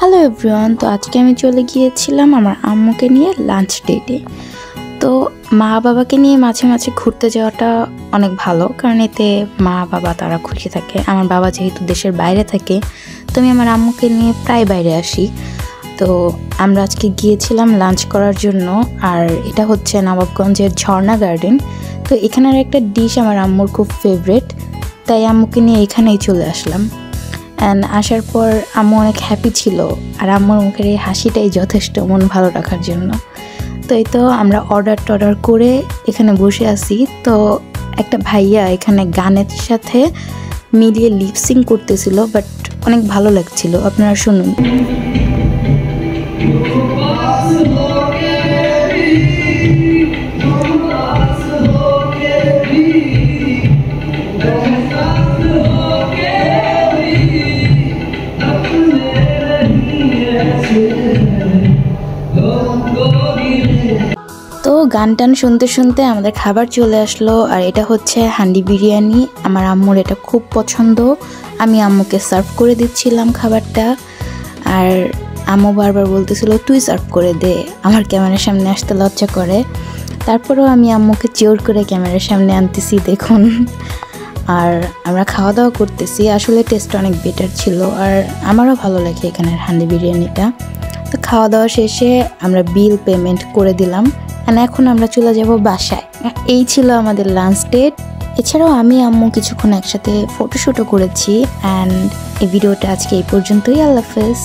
Hello everyone, তো আজকে আমি চলে গিয়েছিলাম আমার আম্মুকে নিয়ে লাঞ্চ ডেটে। তো মা বাবাকে নিয়ে মাঝে মাঝে ঘুরতে যাওয়াটা অনেক ভালো, কারণ এতে মা বাবা তারা খুশি থাকে। আমার বাবা যেহেতু দেশের বাইরে থাকে, তো আমি আমার আম্মুকে নিয়ে প্রায় বাইরে আসি। তো আমরা আজকে গিয়েছিলাম লাঞ্চ করার জন্য, আর এটা হচ্ছে নবাবগঞ্জের ঝর্ণা গার্ডেন। তো এখানের একটা ডিশ আমার আম্মুর খুব ফেভারিট, তাই আম্মুকে নিয়ে এখানেই চলে আসলাম। অ্যান্ড আসার পর আম্মু অনেক হ্যাপি ছিল, আর আম্মুর মুখের এই হাসিটাই যথেষ্ট মন ভালো রাখার জন্য। তো এই তো আমরা অর্ডার করে এখানে বসে আছি। তো একটা ভাইয়া এখানে গানের সাথে মিলিয়ে লিপসিং করতেছিল, বাট অনেক ভালো লাগছিল। আপনারা শুনুন। তো গান টান শুনতে শুনতে আমাদের খাবার চলে আসলো, আর এটা হচ্ছে হান্ডি বিরিয়ানি। আমার আম্মুর এটা খুব পছন্দ। আমি আম্মুকে সার্ভ করে দিচ্ছিলাম খাবারটা, আর আম্মু বারবার বলতেছিল তুই সার্ভ করে দে, আমার ক্যামেরার সামনে আসতে লজ্জা করে। তারপরেও আমি আম্মুকে জোর করে ক্যামেরার সামনে আনতেছি, দেখুন। আর আমরা খাওয়া দাওয়া করতেছি। আসলে টেস্ট অনেক বেটার ছিল, আর আমারও ভালো লাগে এখানের হান্ডি বিরিয়ানিটা। তো খাওয়া দাওয়া শেষে আমরা বিল পেমেন্ট করে দিলাম, আর এখন আমরা চলে যাব বাসায়। এই ছিল আমাদের লাঞ্চ ডেট। এছাড়াও আমি আম্মু কিছুক্ষণ একসাথে ফটোশ্যুটও করেছি। অ্যান্ড এই ভিডিওটা আজকে এই পর্যন্তই। আল্লাহ হাফেজ।